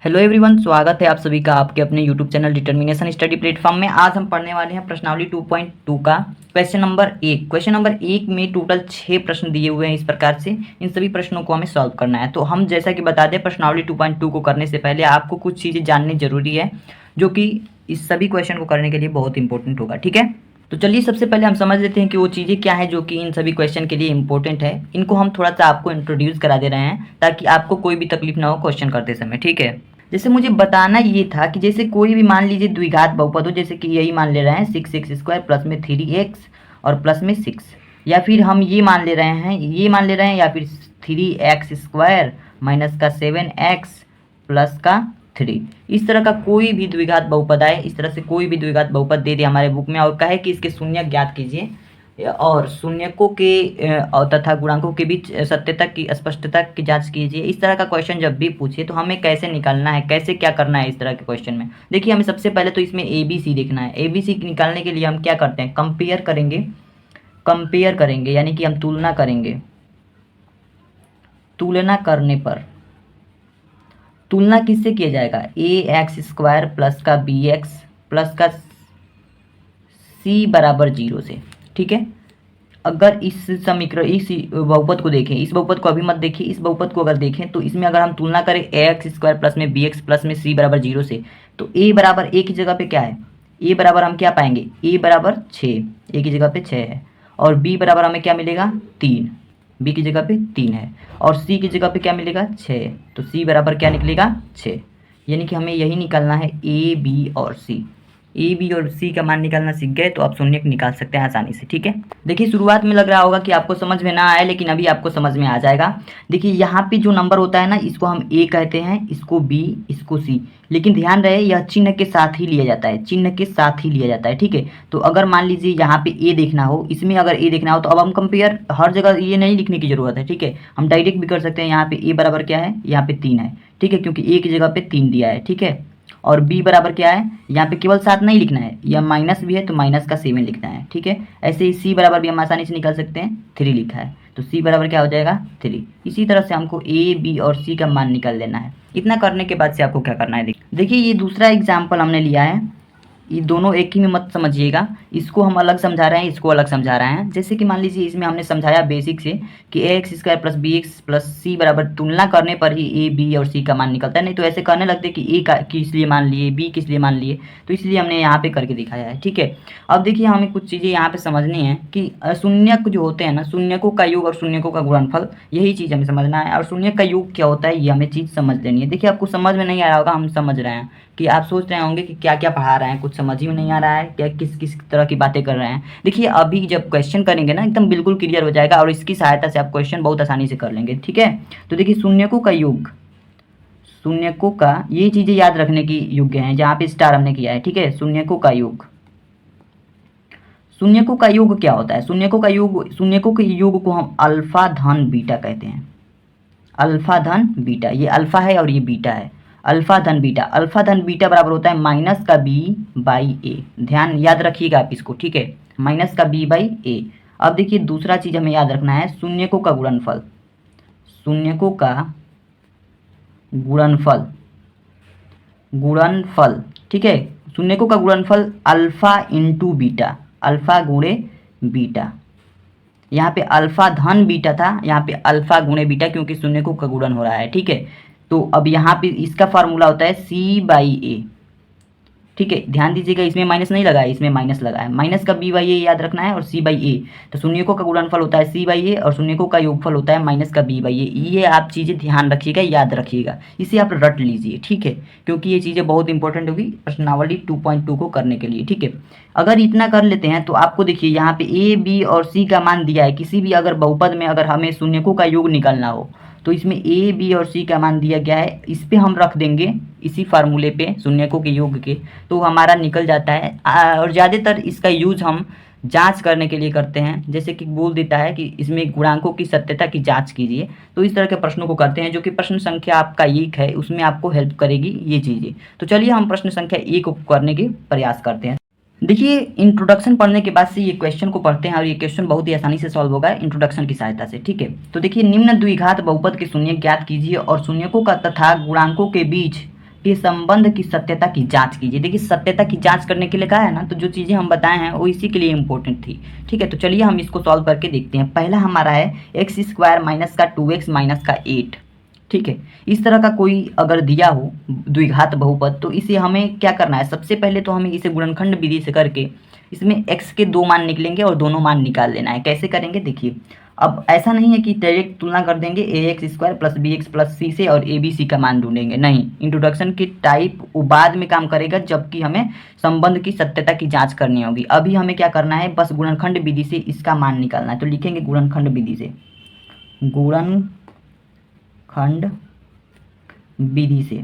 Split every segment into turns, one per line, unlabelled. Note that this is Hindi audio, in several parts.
हेलो एवरीवन, स्वागत है आप सभी का आपके अपने YouTube channel determination study platform में। आज हम पढ़ने वाले हैं प्रश्नावली 2.2 का क्वेश्चन नंबर 1। क्वेश्चन नंबर 1 में टोटल 6 प्रश्न दिए हुए हैं इस प्रकार से। इन सभी प्रश्नों को हमें सॉल्व करना है। तो हम जैसा कि बता दें, प्रश्नावली 2.2 को करने से पहले आपको कुछ चीज़ें जाननी जरूरी है, जो कि इस सभी क्वेश्चन को करने के लिए बहुत इंपॉर्टेंट होगा। ठीक है, तो चलिए सबसे पहले हम समझ लेते हैं कि वो चीज़ें क्या है जो कि इन सभी क्वेश्चन के लिए इंपॉर्टेंट है। इनको हम थोड़ा सा आपको इंट्रोड्यूस करा दे रहे हैं ताकि आपको कोई भी तकलीफ ना हो क्वेश्चन करते समय। ठीक है, जैसे मुझे बताना ये था कि जैसे कोई भी मान लीजिए द्विघात बहुपद हो, जैसे कि यही मान ले रहे हैं 6x² प्लस में 3x और प्लस में 6, या फिर हम ये मान ले रहे हैं या फिर 3x² माइनस का 7x प्लस का 3। इस तरह का कोई भी द्विघात बहुपद आए, इस तरह से कोई भी द्विघात बहुपद दे दे हमारे बुक में और कहे कि इसके शून्य ज्ञात कीजिए और शून्यकों के और तथा गुणांकों के बीच सत्यता की स्पष्टता की जांच कीजिए। इस तरह का क्वेश्चन जब भी पूछे तो हमें कैसे निकालना है, कैसे क्या करना है इस तरह के क्वेश्चन में। देखिए, हमें सबसे पहले तो इसमें ABC देखना है। ABC निकालने के लिए हम क्या करते हैं, कंपेयर करेंगे यानी कि हम तुलना करेंगे। तुलना करने पर तुलना किससे किया जाएगा, ax² प्लस का bx प्लस का c बराबर 0 से। ठीक है, अगर इस समीकरण इस बहुपद को देखें, इस बहुपद को अभी मत देखिए, इस बहुपद को अगर देखें तो इसमें अगर हम तुलना करें ax² प्लस में bx प्लस में c बराबर 0 से, तो a बराबर a की जगह पे क्या है, a बराबर हम क्या पाएंगे, a बराबर 6, a की जगह पे 6 है, और b बराबर हमें क्या मिलेगा 3, b की जगह पे 3 है, और c की जगह पे क्या मिलेगा 6, तो c बराबर क्या निकलेगा 6। यानी कि हमें यही निकालना है a b और c। ए बी और सी का मान निकालना सीख गए तो आप शून्य निकाल सकते हैं आसानी से। ठीक है, देखिए शुरुआत में लग रहा होगा कि आपको समझ में ना आए, लेकिन अभी आपको समझ में आ जाएगा। देखिए यहाँ पे जो नंबर होता है ना, इसको हम ए कहते हैं, इसको बी, इसको सी, लेकिन ध्यान रहे यह चिन्ह के साथ ही लिया जाता है, चिन्ह के साथ ही लिया जाता है। ठीक है, तो अगर मान लीजिए यहाँ पे ए देखना हो, इसमें अगर ए देखना हो तो अब हम कंपेयर, हर जगह ये नहीं लिखने की जरूरत है। ठीक है, हम डायरेक्ट भी कर सकते हैं। यहाँ पे ए बराबर क्या है, यहाँ पे 3 है। ठीक है, क्योंकि ए की जगह पे 3 दिया है। ठीक है, और b बराबर क्या है, यहाँ पे केवल 7 नहीं लिखना है, या माइनस भी है तो माइनस का 7 लिखना है। ठीक है, ऐसे ही c बराबर भी हम आसानी से निकाल सकते हैं, 3 लिखा है तो c बराबर क्या हो जाएगा 3। इसी तरह से हमको a b और c का मान निकाल लेना है। इतना करने के बाद से आपको क्या करना है, देखिए ये दूसरा एग्जाम्पल हमने लिया है। ये दोनों एक ही में मत समझिएगा, इसको हम अलग समझा रहे हैं, इसको अलग समझा रहे हैं। जैसे कि मान लीजिए इसमें हमने समझाया बेसिक से कि ax² plus bx plus c बराबर, तुलना करने पर ही a b और c का मान निकलता है। नहीं तो ऐसे करने लगते कि a का किस लिए मान लिए, b किस लिए मान लिए, तो इसलिए हमने यहाँ पे करके दिखाया है। ठीक है, अब देखिए हमें कुछ चीज़ें यहाँ पे समझनी है कि शून्यक जो होते हैं ना, शून्यकों का योग और शून्यकों का गुणनफल, यही चीज़ हमें समझना है। और शून्य का योग क्या होता है ये हमें चीज़ समझ लेनी है। देखिए आपको समझ में नहीं आ रहा होगा, हम समझ रहे हैं कि आप सोच रहे होंगे कि क्या क्या पढ़ा रहे हैं, कुछ समझ ही में नहीं आ रहा है, क्या किस किस तरह की बातें कर रहे हैं। देखिए अभी जब क्वेश्चन करेंगे ना, एकदम बिल्कुल क्लियर हो जाएगा और इसकी सहायता से आप क्वेश्चन बहुत आसानी से कर लेंगे। ठीक है, तो देखिए शून्यकों का योग, शून्यकों का, ये चीज़ें याद रखने की योग्य हैं, जहाँ पे स्टार हमने किया है। ठीक है, शून्यकों का योग, शून्यकों का योग क्या होता है, शून्यकों का योग, शून्यकों के योग को हम अल्फा धन बीटा कहते हैं। अल्फा धन बीटा, ये अल्फा है और ये बीटा है, अल्फा धन बीटा। अल्फा धन बीटा बराबर होता है माइनस का b बाई ए। ध्यान याद रखिएगा आप इसको। ठीक है, माइनस का b बाई ए। अब देखिए दूसरा चीज़ हमें याद रखना है, शून्यकों का गुणनफल, शून्यकों का गुणनफल, गुणनफल। ठीक है, शून्यकों का गुणनफल अल्फा इंटू बीटा, अल्फा गुणे बीटा। यहाँ पे अल्फा धन बीटा था, यहाँ पे अल्फा गुणे बीटा, क्योंकि शून्यकों का गुणन हो रहा है। ठीक है, तो अब यहाँ पे इसका फार्मूला होता है c बाई ए। ठीक है, ध्यान दीजिएगा इसमें माइनस नहीं लगा है, इसमें माइनस लगा है, माइनस का b बाई ए याद रखना है और c बाई ए। तो शून्यकों का गुणनफल होता है c बाई ए और शून्यकों का योगफल होता है माइनस का b बाई ए। ये आप चीज़ें ध्यान रखिएगा, याद रखिएगा, इसे आप रट लीजिए। ठीक है, क्योंकि ये चीज़ें बहुत इंपॉर्टेंट होगी प्रश्नावली 2.2 को करने के लिए। ठीक है, अगर इतना कर लेते हैं तो आपको देखिए यहाँ पे a b और c का मान दिया है। किसी भी अगर बहुपद में अगर हमें शून्यकों का योग निकालना हो तो इसमें a b और c का मान दिया गया है, इस पे हम रख देंगे इसी फार्मूले पे शून्यकों के योग के, तो हमारा निकल जाता है। और ज़्यादातर इसका यूज हम जांच करने के लिए करते हैं, जैसे कि बोल देता है कि इसमें गुणांकों की सत्यता की जांच कीजिए, तो इस तरह के प्रश्नों को करते हैं, जो कि प्रश्न संख्या आपका 1 है, उसमें आपको हेल्प करेगी ये चीज़ें। तो चलिए हम प्रश्न संख्या 1 को करने के प्रयास करते हैं। देखिए इंट्रोडक्शन पढ़ने के बाद से ये क्वेश्चन को पढ़ते हैं और ये क्वेश्चन बहुत ही आसानी से सॉल्व होगा इंट्रोडक्शन की सहायता से। ठीक है, तो देखिए निम्न द्विघात बहुपद के शून्य ज्ञात कीजिए और शून्यकों का तथा गुणांकों के बीच के संबंध की सत्यता की जांच कीजिए। देखिए सत्यता की जांच करने के लिए कहा है ना, तो जो चीज़ें हम बताए हैं वो इसी के लिए इंपॉर्टेंट थी। ठीक है, तो चलिए हम इसको सॉल्व करके देखते हैं। पहला हमारा है एक्स स्क्वायर माइनस का 2x माइनस का 8। ठीक है, इस तरह का कोई अगर दिया हो द्विघात बहुपद, तो इसे हमें क्या करना है, सबसे पहले तो हमें इसे गुणनखंड विधि से करके इसमें x के दो मान निकलेंगे और दोनों मान निकाल लेना है। कैसे करेंगे देखिए, अब ऐसा नहीं है कि डायरेक्ट तुलना कर देंगे A X square plus B X plus C से और ए बी सी का मान ढूंढेंगे, नहीं। इंट्रोडक्शन की टाइप वो बाद में काम करेगा जबकि हमें संबंध की सत्यता की जांच करनी होगी। अभी हमें क्या करना है, बस गुणनखंड विधि से इसका मान निकालना है। तो लिखेंगे गुणनखंड विधि से, गुणनखंड विधि से,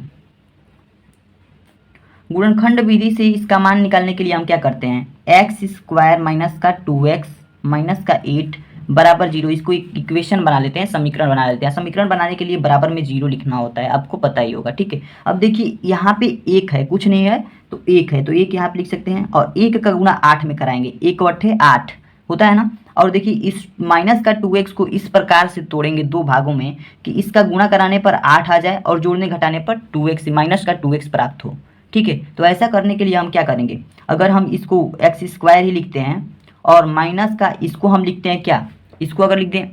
गुणनखंड विधि से इसका मान निकालने के लिए हम क्या करते हैं, एक्स स्क्वायर माइनस का 2x माइनस का 8 बराबर 0। इसको एक इक्वेशन बना लेते हैं, समीकरण बना लेते हैं। समीकरण बनाने के लिए बराबर में 0 लिखना होता है, आपको पता ही होगा। ठीक है, अब देखिए यहाँ पे एक है, कुछ नहीं है तो एक है, तो एक यहाँ पे लिख सकते हैं और एक का गुणा 8 में कराएंगे, 1 बटे 8 होता है ना। और देखिए इस माइनस का 2x को इस प्रकार से तोड़ेंगे दो भागों में कि इसका गुणा कराने पर 8 आ जाए और जोड़ने घटाने पर 2x माइनस का 2x प्राप्त हो। ठीक है, तो ऐसा करने के लिए हम क्या करेंगे, अगर हम इसको एक्स स्क्वायर ही लिखते हैं और माइनस का इसको हम लिखते हैं क्या, इसको अगर लिख दें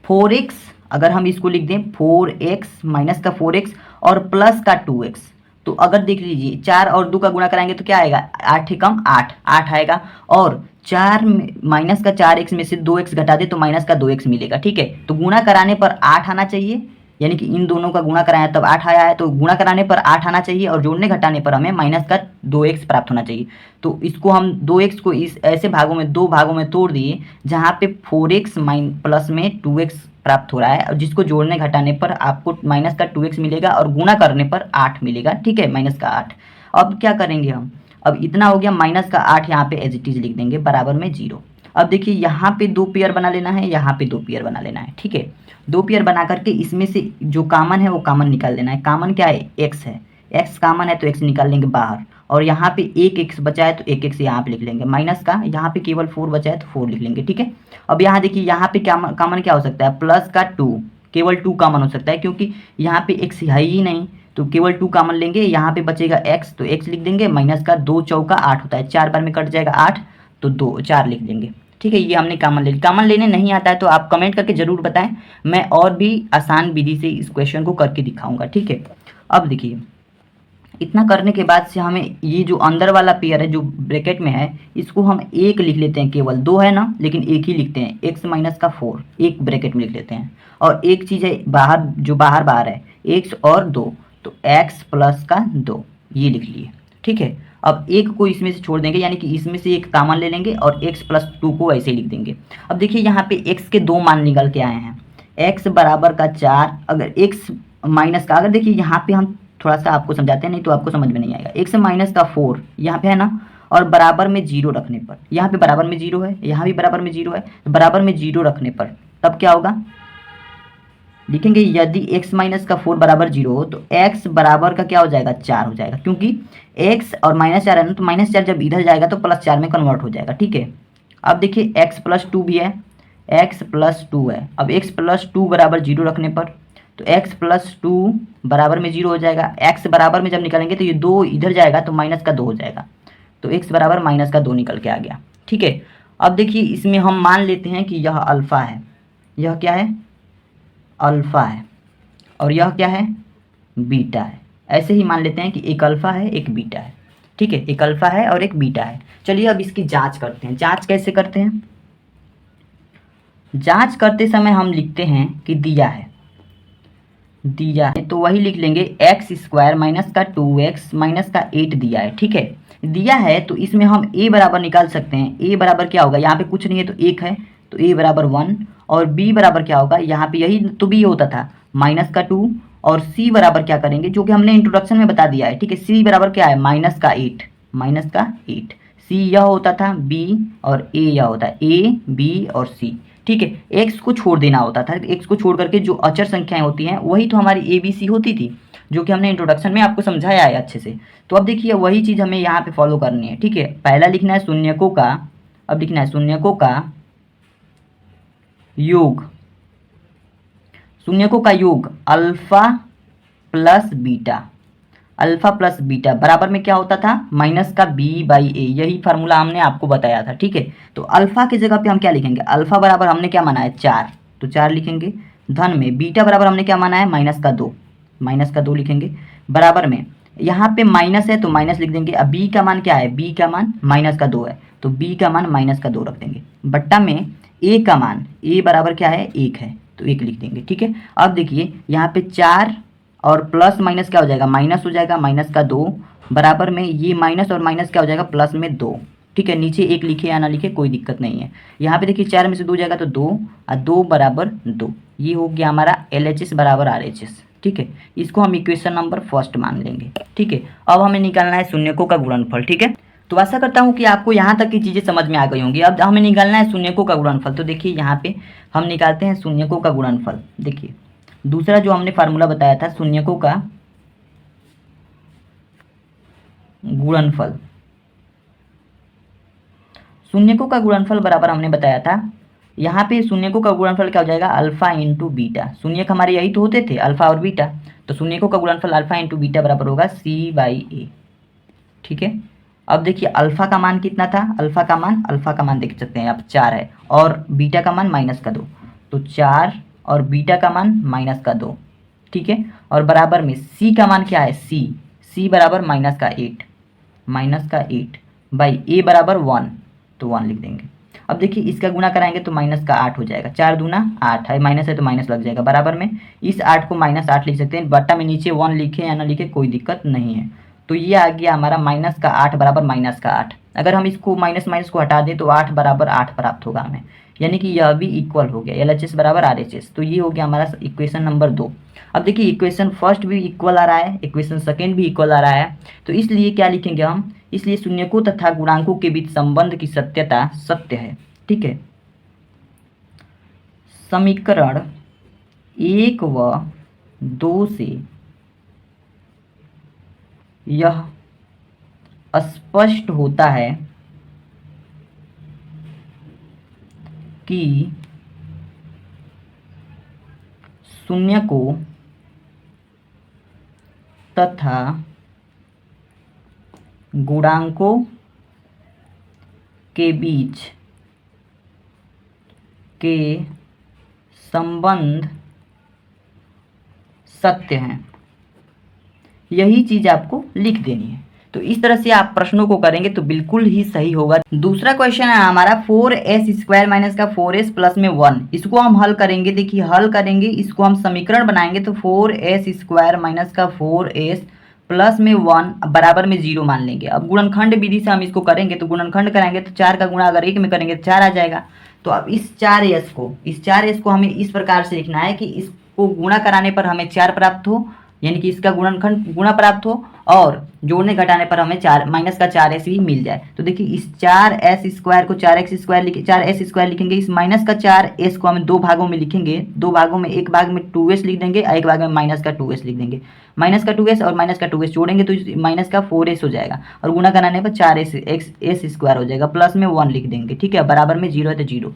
4x, अगर हम इसको लिख दें 4x माइनस का 4x और प्लस का 2x, तो अगर देख लीजिए 4 और 2 का गुणा कराएंगे तो क्या आएगा, 8 ही कम 8 आएगा, और 4 माइनस का 4x में से 2x घटा दे तो माइनस का 2x मिलेगा। ठीक है, तो गुणा कराने पर 8 आना चाहिए, यानी कि इन दोनों का गुणा कराया तब 8 आया है, तो गुणा कराने पर 8 आना चाहिए और जोड़ने घटाने पर हमें माइनस का 2x प्राप्त होना चाहिए। तो इसको हम 2x को इस ऐसे भागों में, दो भागों में तोड़ दिए जहाँ पे 4x प्लस में 2x प्राप्त हो रहा है, और जिसको जोड़ने घटाने पर आपको माइनस का 2x मिलेगा और गुणा करने पर 8 मिलेगा। ठीक है, माइनस का 8। अब क्या करेंगे हम, अब इतना हो गया, माइनस का 8 यहाँ पे एज इट इज लिख देंगे बराबर में 0। अब देखिए यहाँ पे दो पेयर बना लेना है, यहाँ पे दो पेयर बना लेना है। ठीक है, दो पेयर बना करके इसमें से जो कामन है वो कामन निकाल देना है। कामन क्या है, x है, x कामन है तो x निकाल लेंगे बाहर, और यहाँ पे एक x बचा है तो एक x यहाँ पे लिख लेंगे, माइनस का यहाँ पे केवल 4 बचा है तो 4 लिख लेंगे। ठीक है, अब यहाँ देखिए यहाँ पे कामन क्या हो सकता है, प्लस का 2, केवल 2 कामन हो सकता है क्योंकि यहाँ पे x है ही नहीं, तो केवल 2 कामन लेंगे। यहाँ पे बचेगा x तो x लिख देंगे, माइनस का 2 चौका 8 होता है, 4 बार में कट जाएगा 8 तो 2 4 लिख देंगे। ठीक है, ये हमने कामन ले ली। कामन लेने नहीं आता है तो आप कमेंट करके जरूर बताएं, मैं और भी आसान विधि से इस क्वेश्चन को करके दिखाऊंगा। ठीक है, अब देखिए इतना करने के बाद से हमें ये जो अंदर वाला पेयर है जो ब्रैकेट में है इसको हम एक लिख लेते हैं, केवल दो है ना लेकिन एक ही लिखते हैं, x माइनस का 4 एक ब्रैकेट में लिख लेते हैं, और एक चीज़ है बाहर, जो बाहर है x और 2, तो x प्लस का 2 ये लिख लिए। ठीक है, अब एक को इसमें से छोड़ देंगे, यानी कि इसमें से एक कामन ले लेंगे और x प्लस 2 को ऐसे लिख देंगे। अब देखिए यहाँ पे x के दो मान निकल के आए हैं, x बराबर का 4, अगर x माइनस का, अगर देखिए यहाँ पे हम थोड़ा सा आपको समझाते हैं नहीं तो आपको समझ में नहीं आएगा, x माइनस का 4 यहाँ पे है ना, और बराबर में 0 रखने पर, यहाँ पे बराबर में 0 है, यहाँ भी बराबर में 0 है, तो बराबर में 0 रखने पर तब क्या होगा, लिखेंगे यदि x माइनस का 4 बराबर 0 हो तो x बराबर का क्या हो जाएगा, 4 हो जाएगा, क्योंकि x और -4 है ना, तो -4 जब इधर जाएगा तो +4 में कन्वर्ट हो जाएगा। ठीक है, अब देखिए x प्लस 2 भी है, x प्लस 2 है, अब x प्लस 2 बराबर 0 रखने पर तो x प्लस 2 बराबर में 0 हो जाएगा। x बराबर में जब निकालेंगे तो ये 2 इधर जाएगा तो माइनस का 2 हो जाएगा, तो x बराबर माइनस का 2 निकल के आ गया। ठीक है, अब देखिए इसमें हम मान लेते हैं कि यह अल्फ़ा है, यह क्या है, अल्फ़ा है, और यह क्या है, बीटा है। ऐसे ही मान लेते हैं कि एक अल्फ़ा है एक बीटा है। ठीक है, एक अल्फ़ा है और एक बीटा है। चलिए अब इसकी जांच करते हैं। जांच कैसे करते हैं, जांच करते समय हम लिखते हैं कि दिया है, दिया है तो वही लिख लेंगे एक्स स्क्वायर माइनस का 2x माइनस का 8 दिया है। ठीक है, दिया है तो इसमें हम a बराबर निकाल सकते हैं। a बराबर क्या होगा, यहाँ पे कुछ नहीं है तो 1 है तो a बराबर 1, और b बराबर क्या होगा, यहाँ पे यही तो b होता था माइनस का 2, और c बराबर क्या करेंगे जो कि हमने इंट्रोडक्शन में बता दिया है। ठीक है, c बराबर क्या है, माइनस का 8, माइनस का 8, c यह होता था b और a यह होता है a b और c। ठीक है, x को छोड़ देना होता था, x को छोड़ करके जो अचर संख्याएं होती हैं वही तो हमारी ए बी सी होती थी, जो कि हमने इंट्रोडक्शन में आपको समझाया है अच्छे से। तो अब देखिए वही चीज़ हमें यहाँ पे फॉलो करनी है। ठीक है, पहला लिखना है शून्यकों का, अब लिखना है शून्यकों का योग, शून्यकों का योग alpha plus beta, alpha plus beta बराबर में क्या होता था, माइनस का बी बाई ए, यही फार्मूला हमने आपको बताया था। ठीक है, तो अल्फा की जगह पे हम क्या लिखेंगे, अल्फा बराबर हमने क्या माना है 4, तो 4 लिखेंगे। धन में बीटा बराबर हमने क्या माना है माइनस का 2 लिखेंगे। बराबर में यहाँ पे माइनस है तो माइनस लिख देंगे। अब बी का मान क्या है, बी का मान माइनस का 2 है, तो बी का मान माइनस का 2 रख देंगे। बट्टा में ए का मान, ए बराबर क्या है 1 है, तो 1 लिख देंगे। ठीक है, अब देखिए यहाँ पे 4 और प्लस माइनस क्या हो जाएगा, माइनस हो जाएगा, माइनस का 2 बराबर में ये माइनस और माइनस क्या हो जाएगा, प्लस में 2। ठीक है, नीचे 1 लिखे या ना लिखे कोई दिक्कत नहीं है। यहाँ पे देखिए 4 में से 2 जाएगा तो 2 और 2 बराबर 2, ये हो गया हमारा LHS बराबर RHS। ठीक है, इसको हम इक्वेशन नंबर फर्स्ट मान लेंगे। ठीक है, अब हमें निकालना है शून्यकों का गुणनफल। ठीक है, तो आशा करता हूँ कि आपको यहाँ तक की चीज़ें समझ में आ गई होंगी। अब हमें निकालना है शून्यकों का गुणनफल। तो देखिए यहाँ पे हम निकालते हैं शून्यकों का गुणनफल। देखिए दूसरा जो हमने फार्मूला बताया था शून्यकों का गुणनफल, शून्यकों का गुणनफल बराबर हमने बताया था, यहाँ पे शून्यकों का गुणनफल क्या हो जाएगा, अल्फा इंटू बीटा। शून्यक हमारे यही तो होते थे, अल्फा और बीटा, तो शून्यकों का गुणनफल अल्फा इंटू बीटा बराबर होगा C/A। ठीक है, अब देखिए अल्फा का मान कितना था, अल्फा का मान देख सकते हैं आप 4 है, और बीटा का मान माइनस का 2, तो 4 और बीटा का मान माइनस का 2। ठीक है, और बराबर में सी का मान क्या है, सी बराबर माइनस का 8 बाई ए बराबर 1, तो 1 लिख देंगे। अब देखिए इसका गुणा कराएंगे तो माइनस का 8 हो जाएगा, 4 दूना 8 है, माइनस है तो माइनस लग जाएगा। बराबर में इस 8 को -8 लिख सकते हैं, बट्टा में नीचे 1 लिखे या ना लिखे कोई दिक्कत नहीं है। तो ये आ गया हमारा माइनस का 8 बराबर माइनस का 8। अगर हम इसको माइनस माइनस को हटा दें तो 8 बराबर 8 प्राप्त होगा हमें, यानी कि यह भी इक्वल हो गया, LHS बराबर RHS। तो ये हो गया हमारा इक्वेशन नंबर 2। अब देखिए इक्वेशन फर्स्ट भी इक्वल आ रहा है, इक्वेशन सेकेंड भी इक्वल आ रहा है, तो इसलिए क्या लिखेंगे हम, इसलिए शून्यकों तथा गुणांकों के बीच संबंध की सत्यता सत्य है। ठीक है, समीकरण 1 व 2 से यह स्पष्ट होता है कि शून्यकों तथा गुणांकों के बीच के संबंध सत्य हैं। यही चीज आपको लिख देनी है। तो इस तरह से आप प्रश्नों को करेंगे तो बिल्कुल ही सही होगा। दूसरा क्वेश्चन है हमारा 4s² माइनस का 4s प्लस में 1, इसको हम हल करेंगे। देखिए हल करेंगे, इसको हम समीकरण बनाएंगे तो 4s² माइनस का 4s प्लस में 1 बराबर में 0 मान लेंगे। अब गुणनखंड विधि से हम इसको करेंगे, तो गुणनखंड कराएंगे तो 4 का गुणा अगर 1 में करेंगे तो 4 आ जाएगा। तो अब इस 4s को हमें इस प्रकार से लिखना है कि इसको गुणा कराने पर हमें 4 प्राप्त हो, यानी कि इसका गुणनखंड गुणा प्राप्त हो, और जोड़ने घटाने पर हमें माइनस का 4s भी मिल जाए। तो देखिए इस 4s² को 4s² लिखेंगे, इस माइनस का 4s को हम 2 भागों में लिखेंगे, 2 भागों में, एक भाग में 2s लिख देंगे और एक भाग में माइनस का 2s लिख देंगे। माइनस का 2s और माइनस का 2s जोड़ेंगे तो माइनस का 4s हो जाएगा, और गुणा कराने पर 4s² हो जाएगा, प्लस में 1 लिख देंगे। ठीक है, बराबर में 0 है तो 0।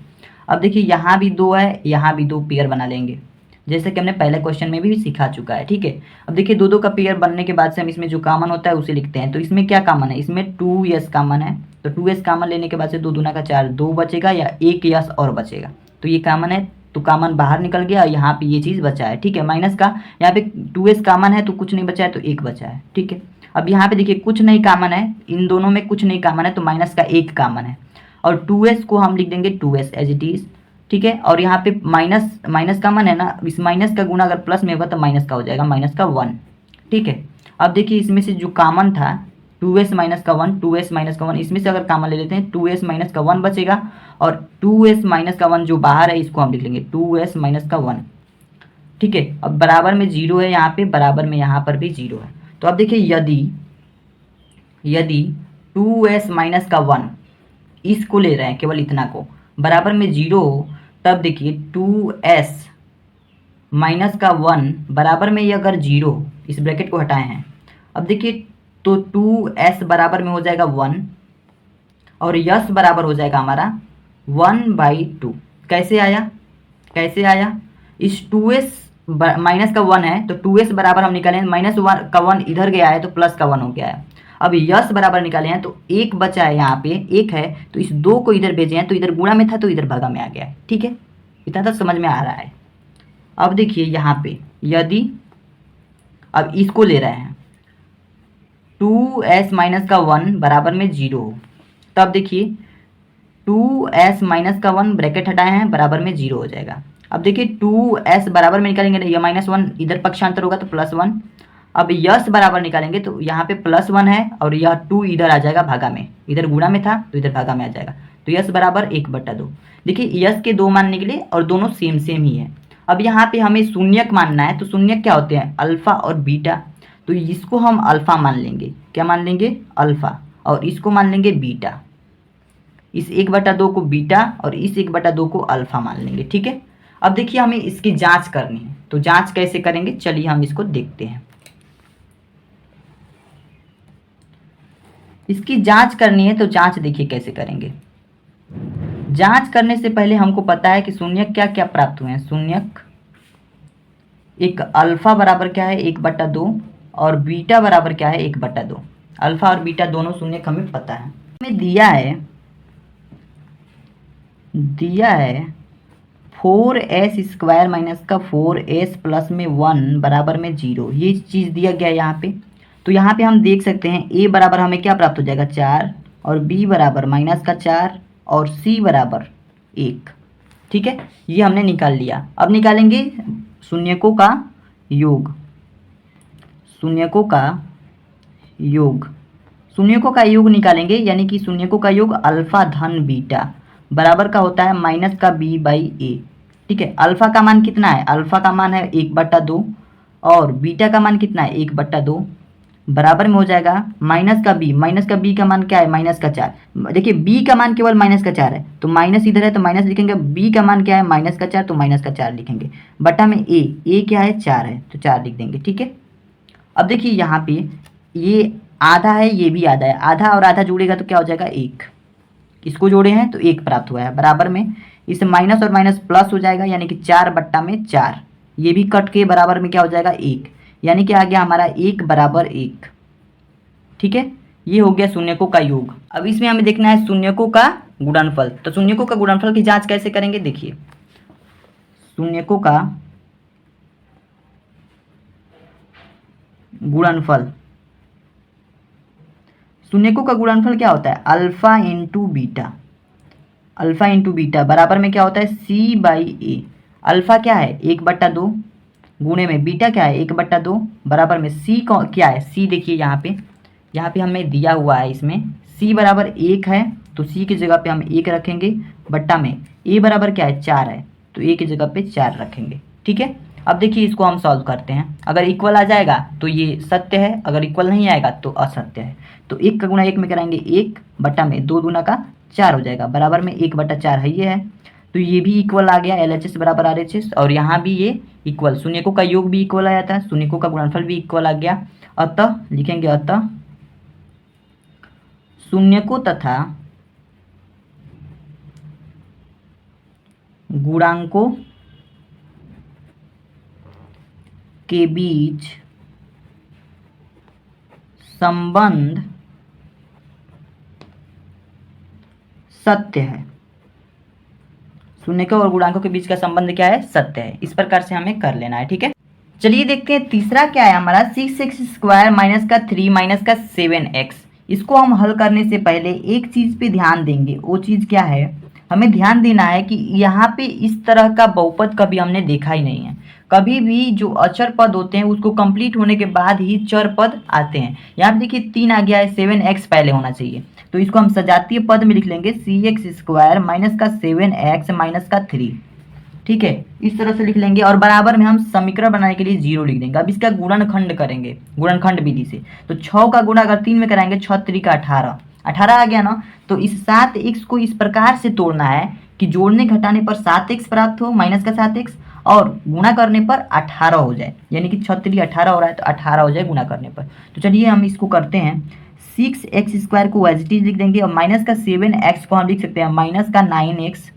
अब देखिए यहाँ भी 2 है, यहाँ भी 2 पेयर बना लेंगे, जैसे कि हमने पहले क्वेश्चन में भी सिखा चुका है। ठीक है, अब देखिए 2 का पेयर बनने के बाद से हम इसमें जो कॉमन होता है उसे लिखते हैं। तो इसमें क्या कॉमन है, इसमें 2s कॉमन है, तो 2s कॉमन लेने के बाद से 2 दूना का 4, 2 बचेगा या 1 यस और बचेगा, तो ये कॉमन है, तो कॉमन बाहर निकल गया और यहाँ पे ये चीज़ बचा है। ठीक है, माइनस का यहाँ पे 2s कॉमन है तो कुछ नहीं बचा है, तो 1 बचा है। ठीक है, अब यहाँ पे देखिए कुछ नहीं कॉमन है, इन दोनों में कुछ नहीं कॉमन है, तो माइनस का 1 कॉमन है, और 2s को हम लिख देंगे 2s एज इट इज। ठीक है, और यहाँ पे माइनस कॉमन है ना, इस माइनस का गुना अगर प्लस में होगा तो माइनस का हो जाएगा, माइनस का 1। ठीक है, अब देखिए इसमें से जो कॉमन था 2s माइनस का 1, 2s माइनस का 1, इसमें से अगर कॉमन ले लेते हैं 2s माइनस का 1 बचेगा, और 2s माइनस का 1 जो बाहर है इसको हम लिख लेंगे 2s माइनस का 1। ठीक है, अब बराबर में 0 है यहाँ पे, बराबर में यहाँ पर भी 0 है। तो अब देखिए यदि 2s माइनस का 1 इसको ले रहे हैं, केवल इतना को, बराबर में 0 हो, तब देखिए 2s माइनस का 1 बराबर में ये अगर 0, इस ब्रैकेट को हटाए हैं, अब देखिए तो 2s बराबर में हो जाएगा 1, और यस बराबर हो जाएगा हमारा 1/2। कैसे आया, इस 2s माइनस का 1 है तो 2s बराबर हम निकालें, माइनस वन का 1 इधर गया है तो प्लस का 1 हो गया है। अब यस बराबर निकाले हैं तो एक बचा है, यहाँ पे एक है तो इस 2 को इधर भेजे हैं तो इधर गुणा में था तो इधर भागा में आ गया है। ठीक है, इतना तो समझ में आ रहा है। अब देखिए यहाँ पे यदि अब इसको ले रहे हैं 2s माइनस का 1 बराबर में 0 हो, तब देखिए 2s माइनस का 1 ब्रैकेट हटाए हैं बराबर में 0 हो जाएगा। अब देखिए 2s बराबर में निकालेंगे, ये माइनस 1 इधर पक्षांतर होगा तो प्लस 1। अब यस बराबर निकालेंगे तो यहाँ पे प्लस 1 है और यह 2 इधर आ जाएगा भागा में, इधर गुणा में था तो इधर भागा में आ जाएगा। तो यस बराबर 1/2। देखिए यस के 2 मान निकले और दोनों सेम सेम ही है। अब यहाँ पे हमें शून्यक मानना है, तो शून्यक क्या होते हैं, अल्फा और बीटा। तो इसको हम अल्फा मान लेंगे, क्या मान लेंगे, अल्फा, और इसको मान लेंगे बीटा। इस 1/2 को बीटा और इस 1/2 को अल्फा मान लेंगे। ठीक है, अब देखिए हमें इसकी जांच करनी है, तो जांच कैसे करेंगे, चलिए हम इसको देखते हैं। इसकी जांच करनी है तो जांच देखिए कैसे करेंगे। जांच करने से पहले हमको पता है कि शून्यक क्या क्या प्राप्त हुए हैं। शून्यक एक अल्फा बराबर क्या है 1/2 और बीटा बराबर क्या है 1/2। अल्फा और बीटा दोनों शून्यक हमें पता है। हमें दिया है 4s स्क्वायर माइनस का 4s प्लस में 1 बराबर में 0, ये चीज़ दिया गया है यहाँ पे। तो यहाँ पे हम देख सकते हैं a बराबर हमें क्या प्राप्त हो जाएगा 4 और b बराबर माइनस का 4 और c बराबर 1। ठीक है, ये हमने निकाल लिया। अब निकालेंगे शून्यकों का योग। शून्यकों का योग निकालेंगे, यानी कि शून्यकों का योग अल्फा धन बीटा बराबर का होता है माइनस का b/a। ठीक है, अल्फा का मान कितना है, अल्फा का मान है 1/2 और बीटा का मान कितना है 1/2 बराबर में हो जाएगा माइनस का b का मान क्या है माइनस का 4। देखिए b का मान केवल माइनस का 4 है तो माइनस इधर है तो माइनस लिखेंगे, b का मान क्या है माइनस का 4 तो माइनस का 4 लिखेंगे, बटा में a क्या है 4 है तो 4 लिख देंगे। ठीक है, अब देखिए यहाँ पे ये आधा है ये भी आधा है, आधा और आधा जोड़ेगा तो क्या हो जाएगा 1, इसको जोड़े हैं तो 1 प्राप्त हुआ है। बराबर में इस माइनस और माइनस प्लस हो जाएगा, यानी कि 4/4, ये भी कट के बराबर में क्या हो जाएगा 1, यानी कि आ गया हमारा 1/1। ठीक है, ये हो गया शून्यकों का योग। अब इसमें हमें देखना है शून्यकों का गुणनफल। तो शून्यकों का गुणनफल की जांच कैसे करेंगे, देखिए शून्यकों का गुणनफल, शून्यकों का गुणनफल क्या होता है alpha into beta. Alpha into beta बराबर में क्या होता है c/a। अल्फा क्या है 1/2 गुणे में बीटा क्या है 1/2 बराबर में c क्या है, c देखिए यहाँ पे हमें दिया हुआ है, इसमें c बराबर 1 है तो c की जगह पे हम 1 रखेंगे, बट्टा में a बराबर क्या है 4 है तो a की जगह पे 4 रखेंगे। ठीक है, अब देखिए इसको हम सॉल्व करते हैं। अगर इक्वल आ जाएगा तो ये सत्य है, अगर इक्वल नहीं आएगा तो असत्य है। तो 1 का गुणा 1 में कराएंगे 1 बट्टा में 2 दूना का 4 हो जाएगा, बराबर में 1/4 है ये है। तो ये भी इक्वल आ गया LHS बराबर RHS, और यहाँ भी ये इक्वल, शून्यकों का योग भी इक्वल आ जाता है, शून्यकों का गुणनफल भी इक्वल आ गया। अतः लिखेंगे अतः शून्यकों तथा गुणांकों के बीच संबंध सत्य है। शून्यकों और गुणांकों के बीच का संबंध क्या है, सत्य है। इस प्रकार से हमें कर लेना है। ठीक है, चलिए देखते हैं तीसरा क्या है हमारा 6x स्क्वायर माइनस का 3 माइनस का 7x। इसको हम हल करने से पहले एक चीज़ पे ध्यान देंगे, वो चीज़ क्या है, हमें ध्यान देना है कि यहाँ पे इस तरह का बहुपद कभी हमने देखा ही नहीं है। कभी भी जो अचर पद होते हैं उसको कंप्लीट होने के बाद ही चर पद आते हैं। यहाँ पे देखिए 3 आ गया है, 7x पहले होना चाहिए, तो इसको हम सजातीय पद में लिख लेंगे cx स्क्वायर माइनस का 7x माइनस का 3। ठीक है, इस तरह से लिख लेंगे और बराबर में हम समीकरण बनाने के लिए 0 लिख देंगे। अब इसका गुणनखंड करेंगे गुणनखंड विधि से, तो 6 का गुणा अगर 3 में कराएंगे 6 3 का 18 आ गया ना। तो इस 7x को इस प्रकार से तोड़ना है कि जोड़ने घटाने पर 7x प्राप्त हो माइनस का 7x और गुणा करने पर 18 हो जाए, यानी कि 6 3 18 हो रहा है तो 18 हो जाए गुणा करने पर। तो चलिए हम इसको करते हैं, 6x स्क्वायर को एज इट इज लिख देंगे और माइनस का 7x को हम लिख सकते हैं माइनस का 9x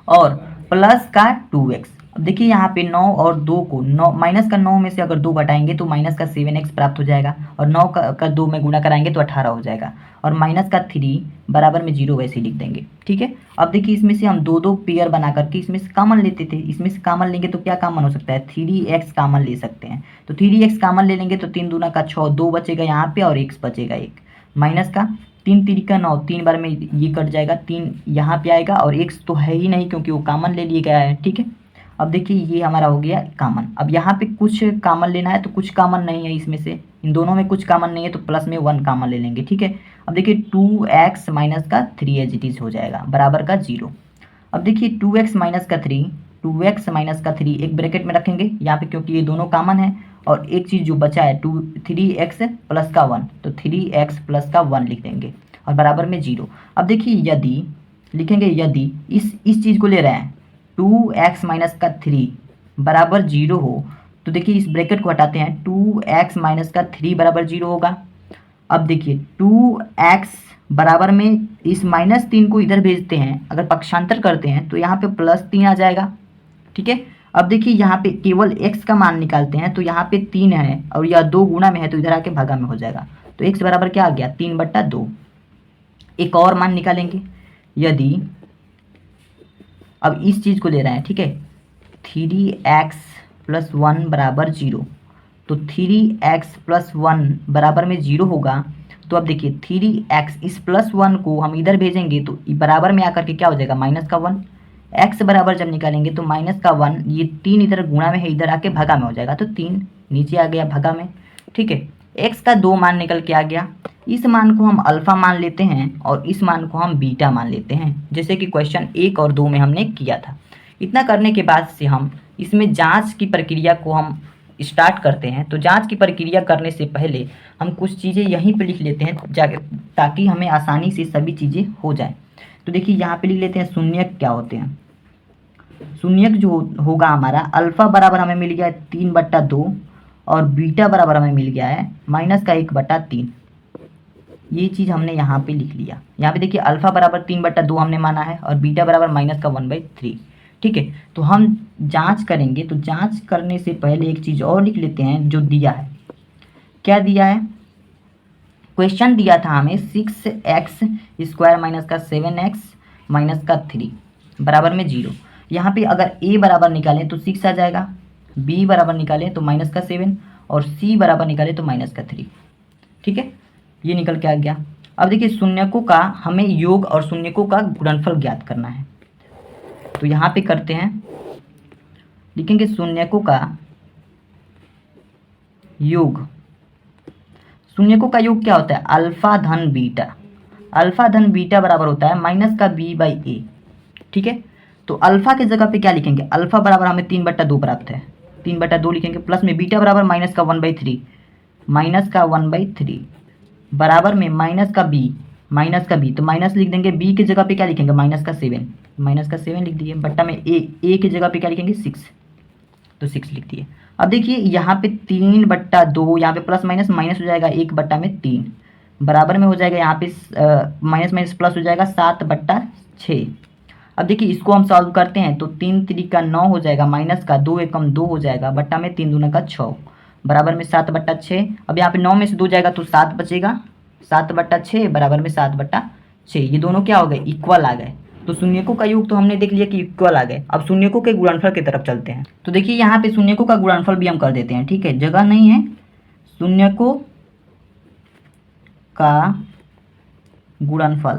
और प्लस का 2x। अब देखिए यहाँ पे 9 और 2 को 9 माइनस का 9 में से अगर 2 घटाएंगे तो माइनस का 7x प्राप्त हो जाएगा, और 9 का 2 में गुणा कराएंगे तो 18 हो जाएगा, और माइनस का 3 बराबर में 0 वैसे ही लिख देंगे। ठीक है, अब देखिए इसमें से हम दो दो पेयर बना करके इसमें से कॉमन लेते थे, इसमें से कॉमन लेंगे तो क्या कॉमन हो सकता है, 3x कॉमन ले सकते हैं। तो 3x कॉमन ले लेंगे तो 3 दूना का 6, 2 बचेगा यहाँ पे और x बचेगा 1, माइनस का 3 3 का 9, 3 बार में ये कट जाएगा, 3 यहाँ पे आएगा और x तो है ही नहीं क्योंकि वो कॉमन ले लिया गया है। ठीक है, अब देखिए ये हमारा हो गया कॉमन। अब यहाँ पे कुछ कॉमन लेना है तो कुछ कॉमन नहीं है इसमें से, इन दोनों में कुछ कॉमन नहीं है तो प्लस में 1 कॉमन ले लेंगे। ठीक है, अब देखिए 2x माइनस का 3 एज इट इज हो जाएगा बराबर का 0। अब देखिए 2x माइनस का 3, 2x माइनस का 3 एक ब्रैकेट में रखेंगे यहाँ पे क्योंकि ये दोनों कॉमन है, और एक चीज़ जो बचा है 3x प्लस का 1, तो 3x प्लस का 1 लिख देंगे और बराबर में 0। अब देखिए यदि लिखेंगे, यदि इस चीज़ को ले रहे हैं 2x माइनस का 3 बराबर 0 हो, तो देखिए इस ब्रैकेट को हटाते हैं, 2x माइनस का 3 बराबर 0 होगा। अब देखिए 2x बराबर में इस -3 को इधर भेजते हैं, अगर पक्षांतर करते हैं तो यहाँ पे +3 आ जाएगा। ठीक है, अब देखिए यहाँ पे केवल x का मान निकालते हैं तो यहाँ पे 3 है और यह 2 गुणा में है तो इधर आके भागा में हो जाएगा, तो x बराबर क्या आ गया 3/2। एक और मान निकालेंगे, यदि अब इस चीज़ को ले रहे हैं, ठीक है, 3x प्लस 1 बराबर 0, तो 3x प्लस 1 बराबर में 0 होगा। तो अब देखिए 3x इस +1 को हम इधर भेजेंगे तो बराबर में आकर के क्या हो जाएगा माइनस का 1, x बराबर जब निकालेंगे तो माइनस का 1, ये 3 इधर गुणा में है इधर आके भगा में हो जाएगा, तो 3 नीचे आ गया भगा में। ठीक है, x का 2 मान निकल के आ गया, इस मान को हम अल्फ़ा मान लेते हैं और इस मान को हम बीटा मान लेते हैं, जैसे कि क्वेश्चन 1 और 2 में हमने किया था। इतना करने के बाद से हम इसमें जांच की प्रक्रिया को हम स्टार्ट करते हैं। तो जांच की प्रक्रिया करने से पहले हम कुछ चीज़ें यहीं पे लिख लेते हैं जाके, ताकि हमें आसानी से सभी चीज़ें हो जाए। तो देखिए यहाँ पे लिख लेते हैं शून्यक क्या होते हैं। शून्यक जो होगा हमारा, अल्फ़ा बराबर हमें मिल गया है 3/2 और बीटा बराबर हमें मिल गया है -1/3। ये चीज़ हमने यहाँ पे लिख लिया। यहाँ पे देखिए अल्फ़ा बराबर 3/2 हमने माना है और बीटा बराबर -1/3। ठीक है, तो हम जांच करेंगे, तो जांच करने से पहले एक चीज़ और लिख लेते हैं जो दिया है। क्या दिया है, क्वेश्चन दिया था हमें 6x स्क्वायर माइनस का 7x माइनस का 3 बराबर में 0। यहाँ पे अगर a बराबर निकालें तो 6 आ जाएगा, b बराबर निकालें तो -7 और c बराबर निकालें तो -3। ठीक है, ये निकल के आ गया। अब देखिए शून्यकों का हमें योग और शून्यकों का गुणनफल ज्ञात करना है, तो यहाँ पे करते हैं, लिखेंगे शून्यकों का योग। शून्यकों का योग क्या होता है, अल्फा धन बीटा। अल्फा धन बीटा बराबर होता है -b/a। ठीक है, तो अल्फा के जगह पे क्या लिखेंगे, अल्फा बराबर हमें 3/2 प्राप्त है, 3/2 लिखेंगे, प्लस में बीटा बराबर -1/3, -1/3 बराबर में -b, तो माइनस लिख देंगे, b की जगह पे क्या लिखेंगे -7 लिख दिए, बट्टा में a की जगह पे क्या लिखेंगे 6, तो 6 लिख दिए। अब देखिए यहाँ पे 3/2, यहाँ पे प्लस माइनस माइनस हो जाएगा 1/3 बराबर में हो जाएगा, यहाँ पे माइनस माइनस प्लस हो जाएगा 7/6। अब देखिए इसको हम सॉल्व करते हैं तो 3 3 का 9 हो जाएगा, माइनस का 2 एकम 2 हो जाएगा, बट्टा में 3 दूना का 6 बराबर में 7/6। अब यहाँ पे 9 में से 2 जाएगा तो 7 बचेगा, 7/6 बराबर में 7/6। ये दोनों क्या हो गए, इक्वल आ गए। तो शून्यकों का योग तो हमने देख लिया कि इक्वल आ गए। अब शून्यकों के गुणनफल की तरफ चलते हैं। तो देखिए यहाँ पे शून्यकों का गुणनफल भी हम कर देते हैं। ठीक है, जगह नहीं है, शून्यकों का गुणनफल,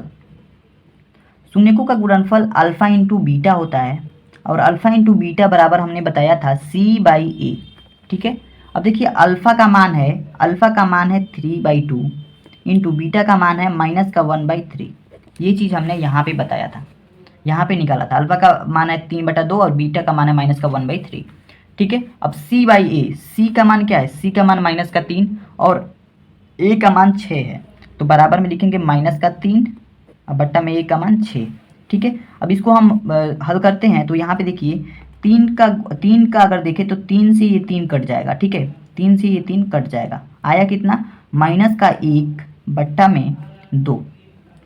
शून्यकों का गुणनफल अल्फा इंटू बीटा होता है, और अल्फा इंटू बीटा बराबर हमने बताया था c/a। ठीक है, अब देखिए अल्फा का मान है 3/2 इंटू बीटा का मान है -1/3। ये चीज़ हमने यहाँ पे बताया था, यहाँ पे निकाला था। अल्फा का मान है 3/2 और बीटा का मान है -1/3। ठीक है, अब c/a, c का मान क्या है, c का मान -3 और a का मान 6 है, तो बराबर में लिखेंगे -3 और बट्टा में a का मान 6। ठीक है, अब इसको हम हल करते हैं तो यहाँ पे देखिए 3 का अगर देखें तो 3 से ये 3 कट जाएगा। ठीक है, 3 से ये 3 कट जाएगा, आया कितना -1 बट्टा में 2,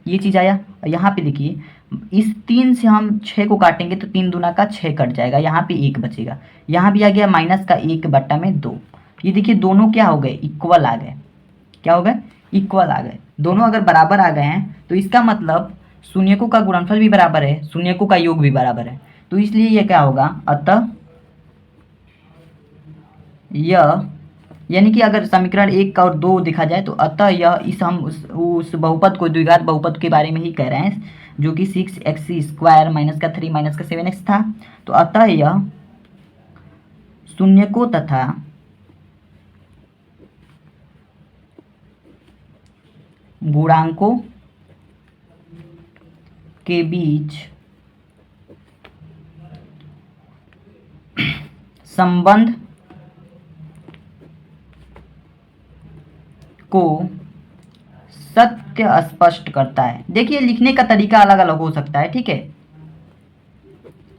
ये चीज़ आया। यहाँ पे देखिए इस 3 से हम 6 को काटेंगे तो 3 दूना का 6 कट जाएगा, यहाँ पे 1 बचेगा। यहाँ भी आ गया माइनस का 1/2। ये देखिए दोनों क्या हो गए, इक्वल आ गए। क्या हो गए, इक्वल आ गए। दोनों अगर बराबर आ गए हैं तो इसका मतलब शून्यकों का गुणनफल भी बराबर है, शून्यकों का योग भी बराबर है। तो इसलिए ये क्या होगा, अतः यह, यानी कि अगर समीकरण 1 और 2 देखा जाए तो अतः यह, इस हम उस बहुपद को, द्विघात बहुपद के बारे में ही कह रहे हैं, जो कि 6x² माइनस का 3 माइनस का 7x था। तो अतः यह शून्यकों तथा गुणांकों के बीच संबंध को सत्य स्पष्ट करता है। देखिए लिखने का तरीका अलग अलग हो सकता है, ठीक है।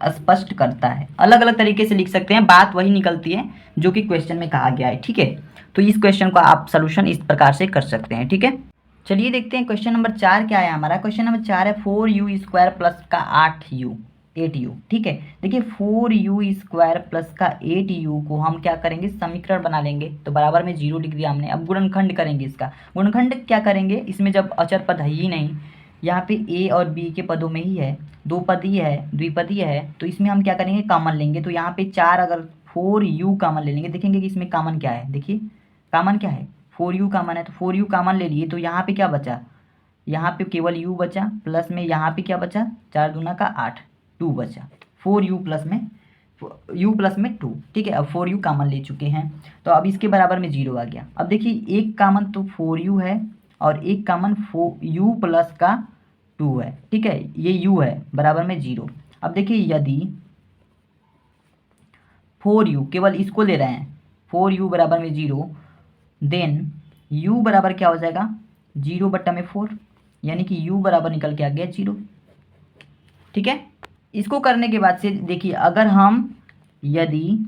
स्पष्ट करता है, अलग अलग तरीके से लिख सकते हैं, बात वही निकलती है जो कि क्वेश्चन में कहा गया है, ठीक है। तो इस क्वेश्चन का आप सॉल्यूशन इस प्रकार से कर सकते हैं, ठीक है। चलिए देखते हैं क्वेश्चन नंबर 4 क्या है हमारा। क्वेश्चन नंबर 4 है 4u² प्लस का 8u, ठीक है। देखिए 4u² प्लस का 8u को हम क्या करेंगे, समीकरण बना लेंगे। तो बराबर में 0 लिख दिया हमने। अब गुणनखंड करेंगे इसका। गुणनखंड क्या करेंगे, इसमें जब अचर पद है ही नहीं, यहाँ पे a और b के पदों में ही है, दो पदी है, द्विपदीय है, तो इसमें हम क्या करेंगे, कॉमन लेंगे। तो यहाँ पे 4, अगर 4u कॉमन ले लेंगे, देखेंगे कि इसमें कॉमन क्या है। देखिए कॉमन क्या है, 4u कॉमन है, तो 4u कॉमन ले लिए। तो यहाँ पे क्या बचा, यहाँ पे केवल u बचा, प्लस में यहाँ पे क्या बचा, 4 दूना का 8, 2 बचा। 4u प्लस में u प्लस में 2, ठीक है। अब 4u कॉमन ले चुके हैं, तो अब इसके बराबर में 0 आ गया। अब देखिए एक कॉमन तो 4u है और एक कॉमन u प्लस का 2 है, ठीक है। ये u है, बराबर में 0। अब देखिए यदि 4u, केवल इसको ले रहे हैं, 4u बराबर में 0, देन u बराबर क्या हो जाएगा, 0/4, यानी कि u बराबर निकल के आ गया 0, ठीक है। इसको करने के बाद से देखिए, अगर हम यदि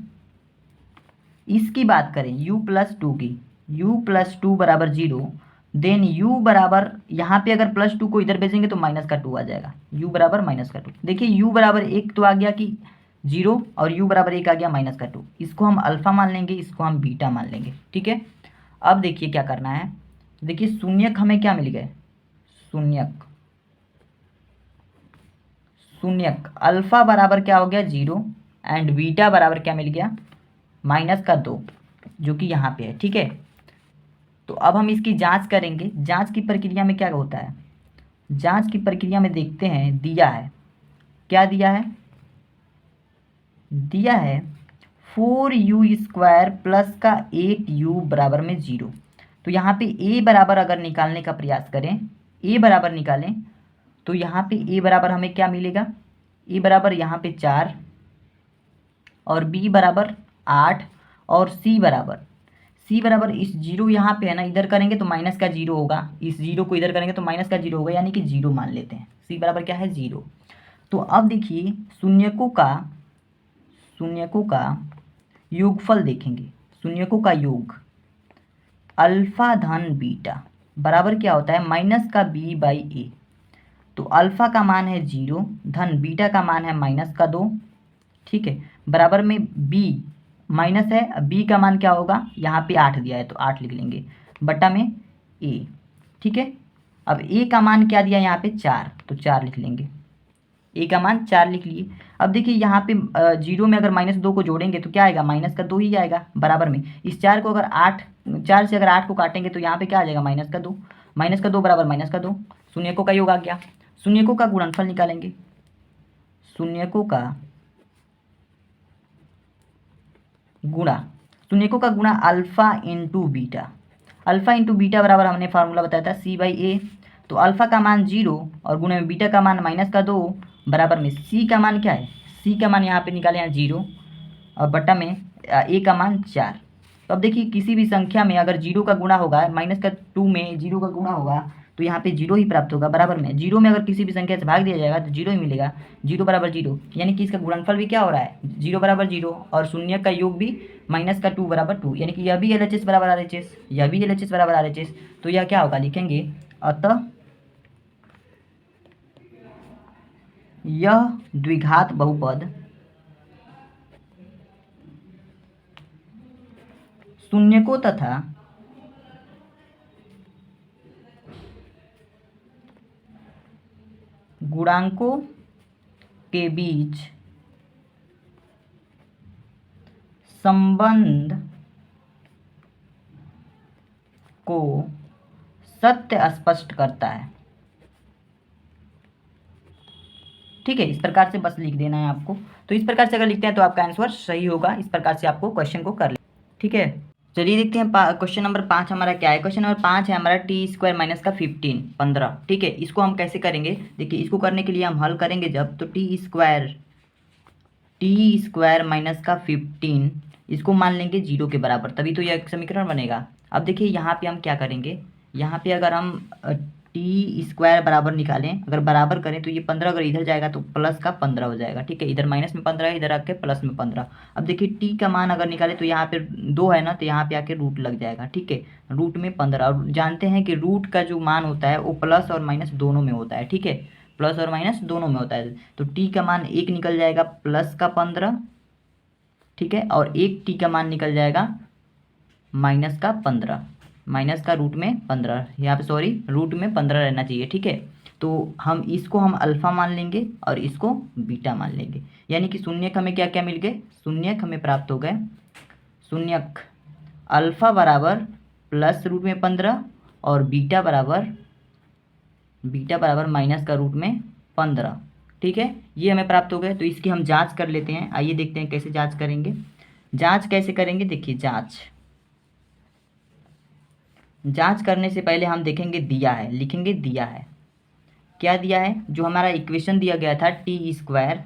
इसकी बात करें u+2 की, u+2 बराबर 0, देन u बराबर, यहाँ पे अगर +2 को इधर भेजेंगे तो -2 आ जाएगा, u बराबर -2। देखिए u बराबर 1 तो आ गया कि 0, और u बराबर 1 आ गया -2। इसको हम अल्फा मान लेंगे, इसको हम बीटा मान लेंगे, ठीक है। अब देखिए क्या करना है, देखिए शून्यक हमें क्या मिल गए, शून्यक अल्फा बराबर क्या हो गया 0, एंड बीटा बराबर क्या मिल गया, -2, जो कि यहाँ पे है, ठीक है। तो अब हम इसकी जांच करेंगे। जांच की प्रक्रिया में क्या होता है, जांच की प्रक्रिया में देखते हैं, दिया है, क्या दिया है, दिया है 4u² प्लस का 8u बराबर में 0। तो यहाँ पे a बराबर अगर निकालने का प्रयास करें, a बराबर निकालें, तो यहाँ पे a बराबर हमें क्या मिलेगा, a बराबर यहाँ पे 4, और b बराबर 8, और c बराबर इस 0 यहाँ पे है ना, इधर करेंगे तो माइनस का 0 होगा, इस 0 को इधर करेंगे तो माइनस का 0 होगा, यानी कि 0 मान लेते हैं। c बराबर क्या है 0। तो अब देखिए शून्यकों का योगफल देखेंगे। शून्यकों का योग अल्फा धन बीटा बराबर क्या होता है, -b/a। तो अल्फा का मान है 0, धन बीटा का मान है -2, ठीक है। बराबर में b माइनस है, b का मान क्या होगा, यहाँ पे 8 दिया है तो 8 लिख लेंगे, बटा में a, ठीक है। अब a का मान क्या दिया यहाँ पे 4, तो 4 लिख लेंगे, a का मान 4 लिख लिए। अब देखिए यहाँ पे 0 में अगर -2 को जोड़ेंगे तो क्या आएगा, -2 ही आएगा। बराबर में इस 4 को अगर 4 से अगर 8 को काटेंगे तो यहाँ पे क्या आ जाएगा, -2 बराबर -2, शून्यकों का योग आ गया। शून्यकों का गुणनफल निकालेंगे। शून्यकों का गुणा alpha into beta. Alpha into beta बराबर हमने फार्मूला बताया था c/a। तो अल्फा का मान 0 और गुणे में बीटा का मान -2 बराबर में c का मान क्या है, c का मान यहाँ पे निकाले हैं 0, और बटा में a का मान 4। तो अब देखिए किसी भी संख्या में अगर 0 का गुणा होगा, -2 में 0 का गुणा होगा तो यहाँ पे 0 ही प्राप्त होगा। बराबर में 0 में अगर किसी भी संख्या से भाग दिया जाएगा तो 0 ही मिलेगा, 0 बराबर 0, यानी कि इसका गुणनफल भी क्या हो रहा है, 0 बराबर 0, और शून्य का योग भी -2 बराबर 2, यानी कि यह भी LHS बराबर RHS, यह भी LHS बराबर RHS। तो यह क्या होगा, लिखेंगे अतः यह द्विघात बहुपद शून्यकों तथा गुणांकों के बीच संबंध को सत्य स्पष्ट करता है। ठीक है, इस प्रकार से बस लिख देना है आपको। तो इस प्रकार से अगर लिखते हैं तो आपका आंसर सही होगा। इस प्रकार से आपको क्वेश्चन को कर ले। ठीक है, चलिए देखते हैं क्वेश्चन नंबर 5 हमारा क्या है। क्वेश्चन नंबर 5 है हमारा टी स्क्वायर माइनस का 15। ठीक है, इसको हम कैसे करेंगे, देखिए इसको करने के लिए हम हल करेंगे जब, तो टी स्क्वायर माइनस का 15 इसको मान लेंगे 0 के बराबर, तभी तो यह एक समीकरण बनेगा। अब देखिए यहाँ पे हम क्या करेंगे, यहाँ पे अगर हम टी स्क्वायर बराबर निकालें, अगर बराबर करें तो ये 15 अगर इधर जाएगा तो प्लस का 15 हो जाएगा। ठीक है, इधर माइनस में 15 है, इधर आके प्लस में 15। अब देखिए टी का मान अगर निकाले तो यहाँ पे 2 है ना, तो यहाँ पे आके रूट लग जाएगा। ठीक है, रूट में 15, और जानते हैं कि रूट का जो मान होता है वो प्लस और माइनस दोनों में होता है। ठीक है, प्लस और माइनस दोनों में होता है। तो टी का मान 1 निकल जाएगा प्लस का 15। ठीक है, और एक टी का मान निकल जाएगा माइनस का 15, माइनस का रूट में 15, यहाँ पे सॉरी रूट में 15 रहना चाहिए। ठीक है, तो हम इसको हम अल्फ़ा मान लेंगे और इसको बीटा मान लेंगे, यानी कि शून्यक हमें क्या क्या मिल गए, शून्यक हमें प्राप्त हो गए। शून्यक अल्फ़ा बराबर प्लस रूट में 15 और बीटा बराबर माइनस का रूट में 15। ठीक है, ये हमें प्राप्त हो गए। तो इसकी हम जांच कर लेते हैं। आइए देखते हैं कैसे जांच करेंगे। जांच कैसे करेंगे, देखिए जांच करने से पहले हम देखेंगे दिया है, लिखेंगे दिया है। क्या दिया है, जो हमारा इक्वेशन दिया गया था टी स्क्वायर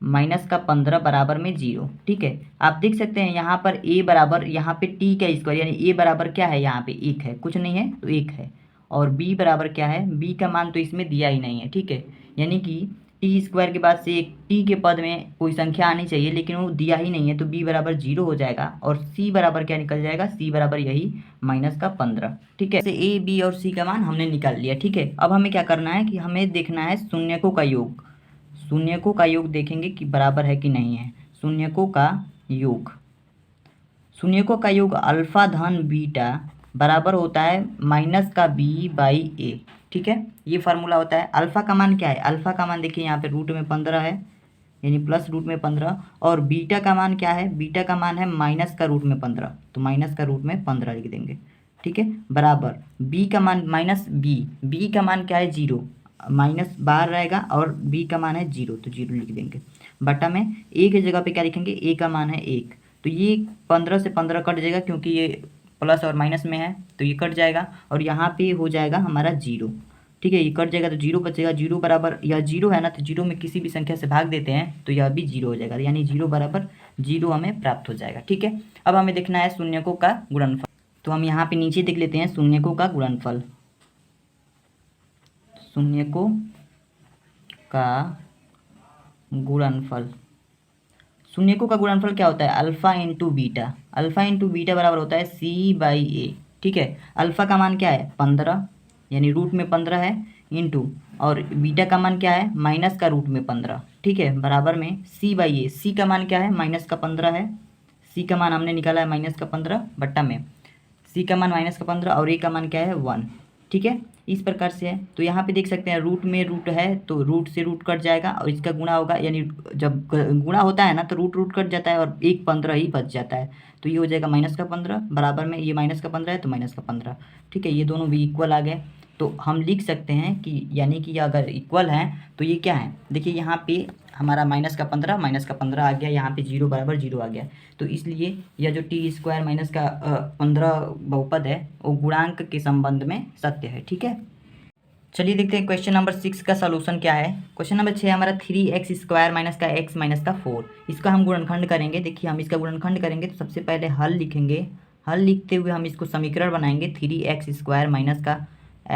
माइनस का 15 बराबर में 0। ठीक है, आप देख सकते हैं यहाँ पर ए बराबर, यहाँ पे टी का स्क्वायर यानी ए बराबर क्या है, यहाँ पे 1 है, कुछ नहीं है तो 1 है। और बी बराबर क्या है, बी का मान तो इसमें दिया ही नहीं है। ठीक है, यानी कि टी स्क्वायर के बाद से एक टी के पद में कोई संख्या आनी चाहिए, लेकिन वो दिया ही नहीं है, तो बी बराबर 0 हो जाएगा। और सी बराबर क्या निकल जाएगा, सी बराबर यही माइनस का 15। ठीक है, ऐसे ए बी और सी का मान हमने निकाल लिया। ठीक है, अब हमें क्या करना है कि हमें देखना है शून्यकों का योग। शून्यकों का योग देखेंगे कि बराबर है कि नहीं है। शून्यकों का योग, शून्यकों का योग अल्फा धन बीटा बराबर होता है माइनस का बी बाई ए। ठीक है, ये फार्मूला होता है। अल्फा का मान क्या है, अल्फा का मान देखिए यहाँ पे रूट में 15 है, यानी प्लस रूट में 15। और बीटा का मान क्या है, बीटा का मान है माइनस का रूट में 15, तो माइनस का रूट में 15 लिख देंगे। ठीक है, बराबर बी का मान माइनस बी का मान क्या है 0, माइनस बाहर रहेगा, और बी का मान है 0, तो 0 लिख देंगे। बटा में ए की जगह पे क्या लिखेंगे, ए का मान है 1, तो ये 15 से 15 कट जाएगा, क्योंकि ये प्लस और माइनस में है तो ये कट जाएगा, और यहाँ पे हो जाएगा हमारा 0। ठीक है, ये कट जाएगा तो 0 बचेगा। 0 बराबर, यह 0 है ना, तो 0 में किसी भी संख्या से भाग देते हैं तो यह भी 0 हो जाएगा, यानी 0 बराबर 0 हमें प्राप्त हो जाएगा। ठीक है, अब हमें देखना है शून्यकों का गुणनफल। तो हम यहाँ पे नीचे देख लेते हैं शून्यकों का गुणनफल। शून्यकों का गुणनफल, शून्यकों का गुणनफल क्या होता है, alpha into beta. Alpha into beta बराबर होता है सी बाई ए। ठीक है, अल्फा का मान क्या है 15, यानी रूट में 15 है, इंटू, और बीटा का मान क्या है माइनस का रूट में 15। ठीक है, बराबर में सी बाई ए। सी का मान क्या है माइनस का 15 है, सी का मान हमने निकाला है माइनस का 15, बट्टा में सी का मान माइनस का 15 और ए का मान क्या है 1। ठीक है, इस प्रकार से है। तो यहाँ पे देख सकते हैं रूट में रूट है तो रूट से रूट कट जाएगा, और इसका गुणा होगा, यानी जब गुणा होता है ना तो रूट रूट कट जाता है और 15 ही बच जाता है, तो ये हो जाएगा माइनस का 15, बराबर में ये माइनस का 15 है तो माइनस का 15। ठीक है, ये दोनों भी इक्वल आ गए, तो हम लिख सकते हैं कि यानी कि अगर इक्वल हैं तो ये क्या है, देखिए यहाँ पे हमारा माइनस का 15 आ गया, यहाँ पे 0 बराबर 0 आ गया, तो इसलिए यह जो टी स्क्वायर माइनस का 15 बहुपद है वो गुणांक के संबंध में सत्य है। ठीक है, चलिए देखते हैं क्वेश्चन नंबर 6 का सलूशन क्या है। क्वेश्चन नंबर 6 हमारा 3x स्क्वायर माइनस का x माइनस का 4, इसका हम गुणनखंड करेंगे। देखिए हम इसका गुणनखंड करेंगे तो सबसे पहले हल लिखेंगे, हल लिखते हुए हम इसको समीकरण बनाएंगे। 3x स्क्वायर माइनस का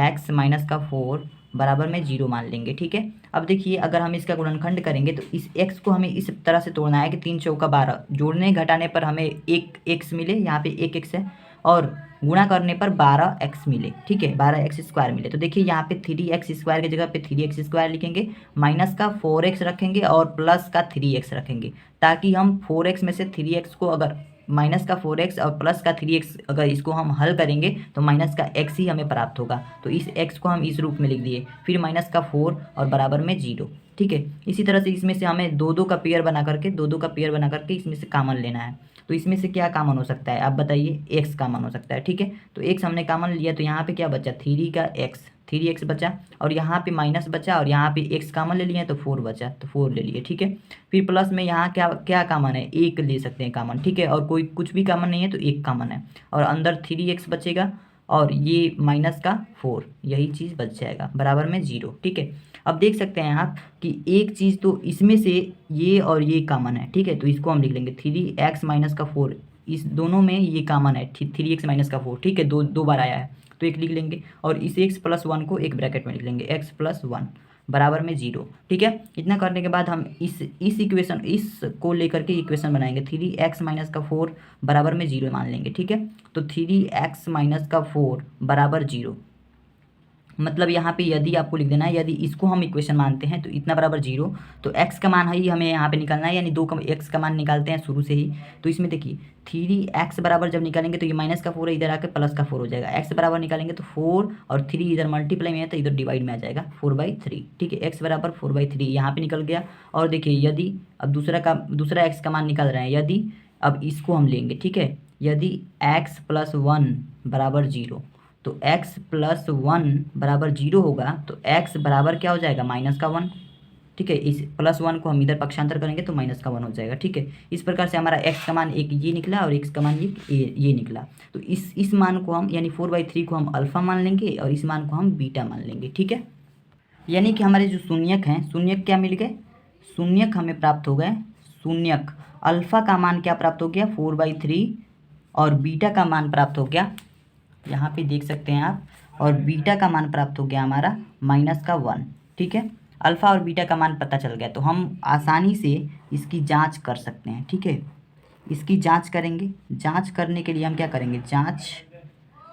x माइनस का 4 बराबर में 0 मान लेंगे। ठीक है, अब देखिए अगर हम इसका गुणनखंड करेंगे तो इस x को हमें इस तरह से तोड़ना है कि 3 चौका 12, जोड़ने घटाने पर हमें एक x मिले, यहाँ पे एक x है, और गुणा करने पर 12x मिले, ठीक है, 12x² मिले। तो देखिए यहाँ पे 3x² की जगह पे 3x² लिखेंगे, माइनस का 4x रखेंगे और प्लस का 3x रखेंगे, ताकि हम 4x में से 3x को, अगर माइनस का 4x और प्लस का 3x अगर इसको हम हल करेंगे तो माइनस का x ही हमें प्राप्त होगा। तो इस x को हम इस रूप में लिख दिए, फिर माइनस का 4 और बराबर में 0, ठीक है। इसी तरह से इसमें से हमें दो दो का पेयर बना करके इसमें से कॉमन लेना है। तो इसमें से क्या कॉमन हो सकता है आप बताइए, x कॉमन हो सकता है, ठीक है। तो x हमने कॉमन लिया, तो यहाँ पे क्या बचा, 3x बचा, और यहाँ पे माइनस बचा, और यहाँ पे x कॉमन ले लिया तो 4 बचा, तो 4 ले लिए, ठीक है। फिर प्लस में यहाँ क्या क्या कॉमन है, 1 ले सकते हैं कॉमन, ठीक है, और कोई कुछ भी कॉमन नहीं है तो 1 कॉमन है, और अंदर 3x बचेगा, और ये माइनस का 4, यही चीज़ बच जाएगा, बराबर में 0, ठीक है। अब देख सकते हैं आप कि एक चीज़ तो इसमें से ये और ये कॉमन है, ठीक है, तो इसको हम लिख लेंगे 3x माइनस का 4, इस दोनों में ये कॉमन है, 3x माइनस का 4, ठीक है, दो बार आया है तो एक लिख लेंगे, और इस x+1 को एक ब्रैकेट में लिख लेंगे, x+1 बराबर में 0, ठीक है। इतना करने के बाद हम इस इक्वेशन, इस को लेकर के इक्वेशन बनाएंगे, 3x माइनस का 4 बराबर में 0 मान लेंगे, ठीक है। तो 3x माइनस का 4 बराबर 0, मतलब यहाँ पे यदि आपको लिख देना है, यदि इसको हम इक्वेशन मानते हैं तो इतना बराबर 0, तो x का मान ही हमें यहाँ पे निकालना है, यानी x का मान निकालते हैं शुरू से ही। तो इसमें देखिए 3x बराबर जब निकालेंगे तो ये माइनस का 4 है, इधर आके प्लस का 4 हो जाएगा, x बराबर निकालेंगे तो 4 और 3 इधर मल्टीप्लाई में है तो इधर डिवाइड में आ जाएगा 4/3, ठीक है, x बराबर 4/3 यहाँ पे निकल गया। और देखिए यदि अब दूसरा x का मान निकाल रहे हैं, यदि अब इसको हम लेंगे, ठीक है, यदि x+1 बराबर 0, तो x+1 बराबर 0 होगा, तो x बराबर क्या हो जाएगा, माइनस का 1, ठीक है। इस +1 को हम इधर पक्षांतर करेंगे तो माइनस का 1 हो जाएगा, ठीक है। इस प्रकार से हमारा x का मान एक ये निकला और x का मान ये निकला। तो इस मान को हम, यानी 4/3 को हम अल्फ़ा मान लेंगे और इस मान को हम बीटा मान लेंगे, ठीक है। यानी कि हमारे जो शून्यक हैं, शून्यक क्या मिल गए, शून्यक हमें प्राप्त हो गए, शून्यक अल्फ़ा का मान क्या प्राप्त हो गया, 4/3, और बीटा का मान प्राप्त हो गया, यहाँ पे देख सकते हैं आप, और बीटा का मान प्राप्त हो गया हमारा माइनस का 1, ठीक है। अल्फ़ा और बीटा का मान पता चल गया, तो हम आसानी से इसकी जांच कर सकते हैं, ठीक है। इसकी जांच करेंगे, जांच करने के लिए हम क्या करेंगे,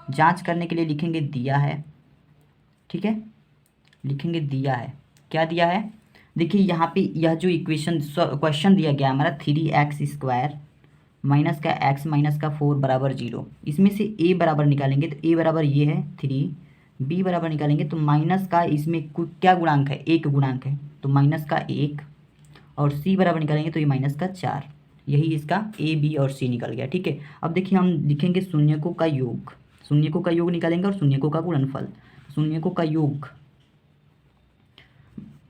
जांच करने के लिए लिखेंगे दिया है, ठीक है, लिखेंगे दिया है, क्या दिया है, देखिए यहाँ पे यह जो क्वेश्चन दिया गया हमारा 3x² माइनस का x माइनस का 4 बराबर 0, इसमें से a बराबर निकालेंगे तो a बराबर ये है 3, b बराबर निकालेंगे तो माइनस का इसमें क्या गुणांक है, 1 गुणांक है, तो माइनस का 1, और c बराबर निकालेंगे तो ये माइनस का 4, यही इसका a b और c निकल गया, ठीक है। अब देखिए हम लिखेंगे शून्यकों का योग, शून्यकों का योग निकालेंगे और शून्यकों का गुणनफल, शून्यकों का योग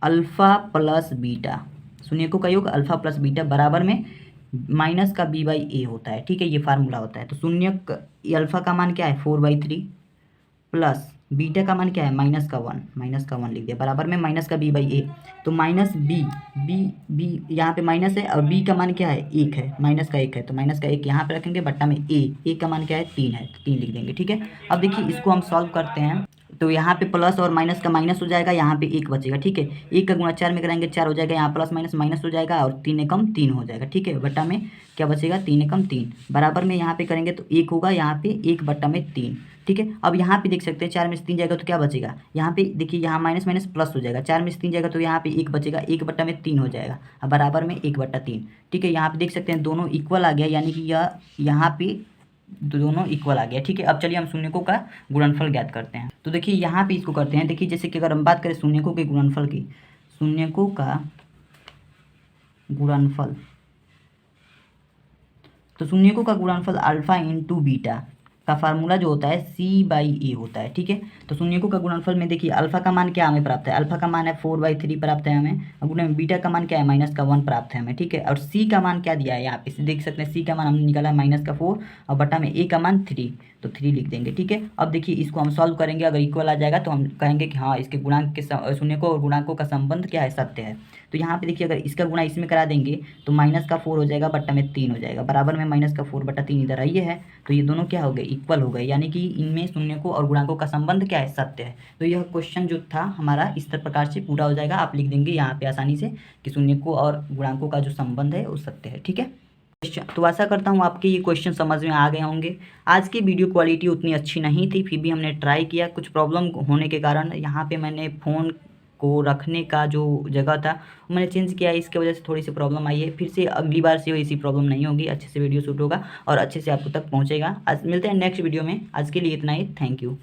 अल्फ़ा प्लस बीटा, शून्यकों का योग अल्फ़ा प्लस बीटा बराबर में माइनस का b/a होता है, ठीक है, ये फार्मूला होता है। तो शून्यक अल्फ़ा का मान क्या है, 4/3, प्लस बीटा का मान क्या है, माइनस का 1 लिख दिया, बराबर में माइनस का b/a, तो माइनस b यहाँ पे माइनस है, और b का मान क्या है, 1 है, माइनस का 1 है, तो माइनस का 1 यहाँ पे रखेंगे, बट्टा में a का मान क्या है, 3 है, तो 3 लिख देंगे, ठीक है। अब देखिए इसको हम सॉल्व करते हैं, तो यहाँ पे प्लस और माइनस का माइनस हो जाएगा, यहाँ पे 1 बचेगा, ठीक है, 1 का गुणा 4 में कराएंगे 4 हो जाएगा, यहाँ प्लस माइनस माइनस हो जाएगा, और 3 एकम 3 हो जाएगा, ठीक है, बट्टा में क्या बचेगा, 3 एकम 3, बराबर में यहाँ पे करेंगे तो 1 होगा, यहाँ पे 1 बट्टा में 3, ठीक है। अब यहाँ पे देख सकते हैं 4 में से 3 जाएगा तो क्या बचेगा, यहाँ पे देखिए यहाँ माइनस माइनस प्लस हो जाएगा, 4 में से 3 जाएगा तो यहाँ पे 1 बचेगा, 1 बट्टा में 3 हो जाएगा, अब बराबर में 1/3, ठीक है। यहाँ पे देख सकते हैं दोनों इक्वल आ गया, यानी कि यह यहाँ पे दोनों इक्वल आ गया, ठीक है। अब चलिए हम शून्यकों का गुणनफल ज्ञात करते हैं। तो देखिए यहाँ पे इसको करते हैं, देखिए जैसे कि अगर हम बात करें शून्यकों के गुणनफल की, शून्यकों का गुणनफल, तो शून्यकों का गुणनफल अल्फ़ा इंटू बीटा का फार्मूला जो होता है c/a होता है, ठीक है। तो शून्यकों का गुणनफल में देखिए अल्फ़ा का मान क्या हमें प्राप्त है, अल्फ़ा का मान है 4/3 प्राप्त है हमें, और गुणन में बीटा का मान क्या है, माइनस का 1 प्राप्त है हमें, ठीक है। और c का मान क्या दिया है, यहाँ पे देख सकते हैं c का मान हमने निकाला है माइनस का 4, और बटा में a का मान 3, तो 3 लिख देंगे, ठीक है। अब देखिए इसको हम सॉल्व करेंगे, अगर इक्वल आ जाएगा तो हम कहेंगे कि हाँ इसके गुणांक के शून्यकों और गुणांकों का संबंध क्या है, सत्य है। तो यहाँ पे देखिए अगर इसका गुणा इसमें करा देंगे तो माइनस का 4 हो जाएगा, बट्टा में 3 हो जाएगा, बराबर में माइनस का 4/3 इधर आइए है, तो ये दोनों क्या हो गए, इक्वल हो गए, यानी कि इनमें शून्यकों और गुणांकों का संबंध क्या है, सत्य है। तो यह क्वेश्चन जो था हमारा इस प्रकार से पूरा हो जाएगा, आप लिख देंगे यहाँ पे आसानी से कि शून्यकों और गुणांकों का जो संबंध है वो सत्य है, ठीक है। तो आशा करता हूँ आपके ये क्वेश्चन समझ में आ गए होंगे। आज की वीडियो क्वालिटी उतनी अच्छी नहीं थी, फिर भी हमने ट्राई किया। कुछ प्रॉब्लम होने के कारण यहाँ पे मैंने फ़ोन को रखने का जो जगह था मैंने चेंज किया है, इसकी वजह से थोड़ी सी प्रॉब्लम आई है। फिर से अगली बार से ऐसी प्रॉब्लम नहीं होगी, अच्छे से वीडियो शूट होगा और अच्छे से आपको तक पहुँचेगा। आज मिलते हैं नेक्स्ट वीडियो में, आज के लिए इतना ही। Thank you.